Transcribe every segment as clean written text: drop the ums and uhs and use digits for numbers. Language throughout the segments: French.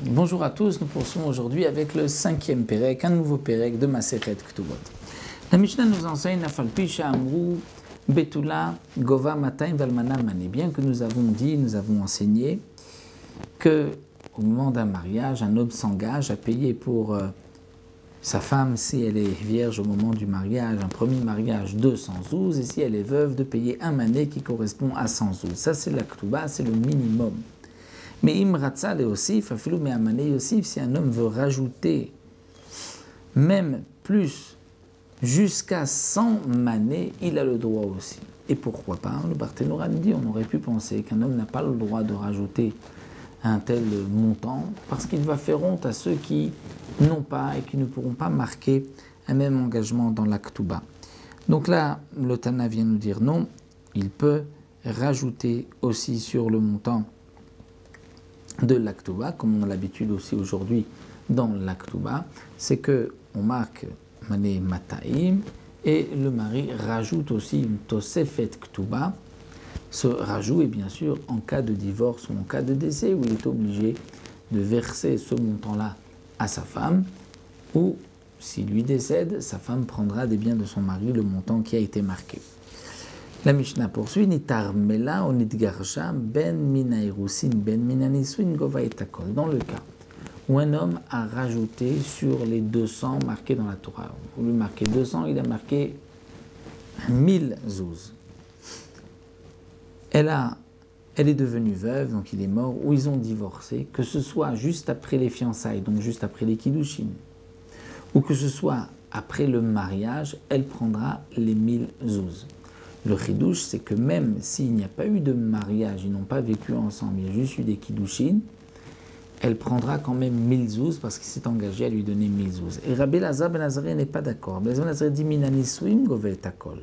Bonjour à tous, nous poursuivons aujourd'hui avec le 5e Pérec, un nouveau Pérec de Masechet Ktubot. La Mishnah nous enseigne Nafalpi Sha'amru Betula Gova Mataim Valmana Mane. Bien que nous avons dit, nous avons enseigné que au moment d'un mariage, un homme s'engage à payer pour sa femme, si elle est vierge au moment du mariage, un premier mariage 200 zouz, et si elle est veuve, de payer un mané qui correspond à 100 zouz. Ça c'est la Ktuba, c'est le minimum. Mais imratza le osif, afilou me amane osif, si un homme veut rajouter même plus jusqu'à 100 manées, il a le droit aussi. Et pourquoi pas? Le Barthénoura nous dit, on aurait pu penser qu'un homme n'a pas le droit de rajouter un tel montant, parce qu'il va faire honte à ceux qui n'ont pas et qui ne pourront pas marquer un même engagement dans la Ktuba. Donc là, le Tana vient nous dire non, il peut rajouter aussi sur le montant de l'Aktuba, comme on a l'habitude aussi aujourd'hui dans l'Aktuba, c'est que on marque Mané Mataim et le mari rajoute aussi une Tosefet Ktuba. Ce rajout est bien sûr en cas de divorce ou en cas de décès où il est obligé de verser ce montant-là à sa femme, ou s'il lui décède, sa femme prendra des biens de son mari, le montant qui a été marqué. La Mishnah poursuit, Nitar Mela ou Nitgarsha ben Minairusin ben Minaniswin Gova et Takol. Dans le cas où un homme a rajouté sur les 200 marqués dans la Torah, au lieu de marquer 200, il a marqué 1000 zouz. Elle est devenue veuve, donc il est mort, ou ils ont divorcé, que ce soit juste après les fiançailles, donc juste après les kiddushin, ou que ce soit après le mariage, elle prendra les 1000 zouz. Le chidouche, c'est que même s'il n'y a pas eu de mariage, ils n'ont pas vécu ensemble, il y a juste eu des kiddushin, elle prendra quand même 1000 zouz parce qu'il s'est engagé à lui donner 1000 zouz. Et Rabbi Lazar ben Azariah n'est pas d'accord. Rabbi Lazar ben Azariah dit Minaniswim gove takol.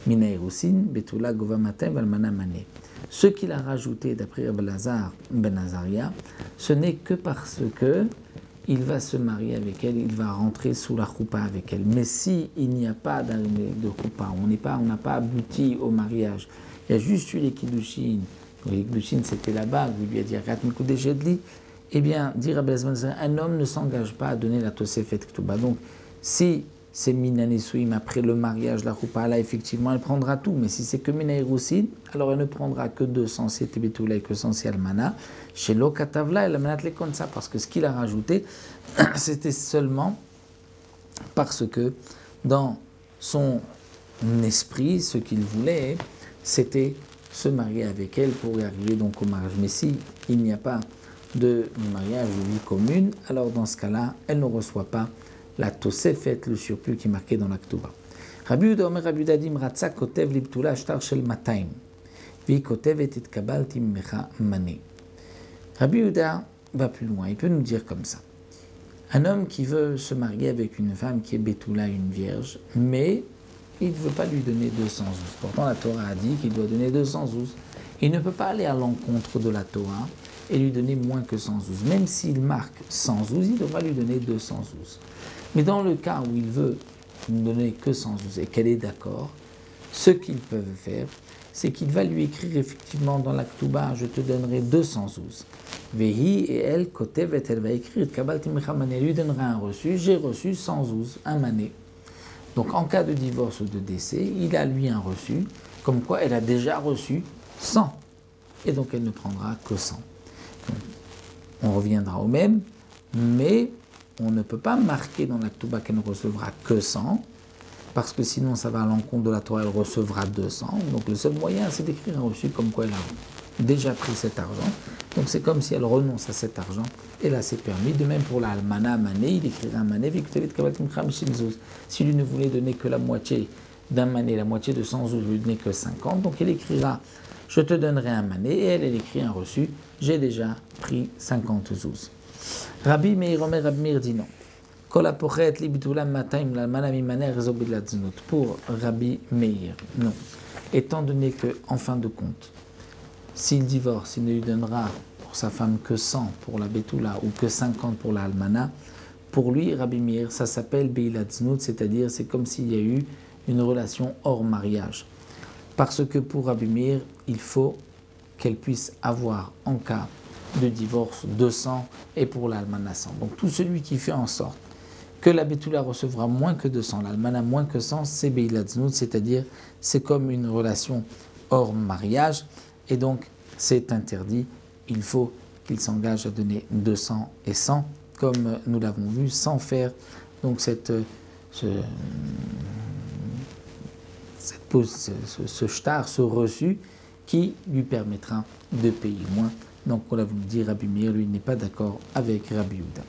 Minairusin betula gova matem valmana mane. Ce qu'il a rajouté d'après Rabbi Lazar ben Azariah, ce n'est que parce que il va se marier avec elle, il va rentrer sous la choupa avec elle. Mais si il n'y a pas de choupa, on n'a pas abouti au mariage, il y a juste eu les kiddushin. Les kiddushin, c'était la bague, il lui a dit Akat Mikoudé Jedli. Eh bien, dit Rabbi Lazar, un homme ne s'engage pas à donner la Tosefet Ktuba. Donc, si c'est Minanisouim après le mariage, la choupa, là, effectivement, elle prendra tout. Mais si c'est que Minairusin, alors elle ne prendra que 200 si c'était Betula et que 100 si Almana. Chez Lokatavla, elle a menat comme ça, parce que ce qu'il a rajouté, c'était seulement parce que dans son esprit, ce qu'il voulait, c'était se marier avec elle pour y arriver donc au mariage. Mais si il n'y a pas de mariage de vie commune, alors dans ce cas-là, elle ne reçoit pas la Tosefet, le surplus qui est marqué dans la Ktuba. Rabbi Yehuda Omer Rabbi Yehuda dit Ratza kotev libtula ashtar shel mataim vi kotevet itkabalti mecha mane. Rabbi Yehuda va plus loin, il peut nous dire comme ça. Un homme qui veut se marier avec une femme qui est Betula, une vierge, mais il ne veut pas lui donner 200 zouz. Pourtant la Torah a dit qu'il doit donner 200 zouz. Il ne peut pas aller à l'encontre de la Torah et lui donner moins que 100 zouz. Même s'il marque 100 zouz, il devra lui donner 200 zouz. Mais dans le cas où il veut ne donner que 100 zouz et qu'elle est d'accord, ce qu'ils peuvent faire, c'est qu'il va lui écrire effectivement dans la Ktuba, je te donnerai 200 zouz. Vehi et elle, kotevet, elle va écrire, Kabbalti Mechamane, lui donnera un reçu, j'ai reçu 100 zouz, un mané. Donc en cas de divorce ou de décès, il a lui un reçu, comme quoi elle a déjà reçu 100. Et donc elle ne prendra que 100. Donc, on reviendra au même, mais on ne peut pas marquer dans la Ktuba qu'elle ne recevra que 100, parce que sinon ça va à l'encontre de la Torah, elle recevra 200. Donc le seul moyen, c'est d'écrire un reçu comme quoi elle a déjà pris cet argent. Donc c'est comme si elle renonce à cet argent, et là c'est permis. De même pour la Almana Mané, il écrira un Mané, si lui ne voulait donner que la moitié d'un Mané, la moitié de 100 zouz, lui donnait que 50, donc il écrira je te donnerai un Mané, et elle écrit un reçu, j'ai déjà pris 50 zouz. Rabbi Meir Omer Rabbi Meir dit non. Pour Rabbi Meir, non. Étant donné que, en fin de compte, s'il divorce, il ne lui donnera pour sa femme que 100 pour la Betula ou que 50 pour la Almana, pour lui, Rabbi Meir, ça s'appelle Beilat Znout, c'est-à-dire c'est comme s'il y a eu une relation hors mariage. Parce que pour Rabbi Meir, il faut qu'elle puisse avoir en cas de divorce 200 et pour l'almana 100. Donc tout celui qui fait en sorte que la Betula recevra moins que 200, l'almana moins que 100, c'est Beilat Znout, c'est-à-dire c'est comme une relation hors mariage et donc c'est interdit. Il faut qu'il s'engage à donner 200 et 100 comme nous l'avons vu sans faire donc ce shtar, ce reçu qui lui permettra de payer moins. Donc on l'a dit, Rabbi Meir, lui, n'est pas d'accord avec Rabbi Yehuda.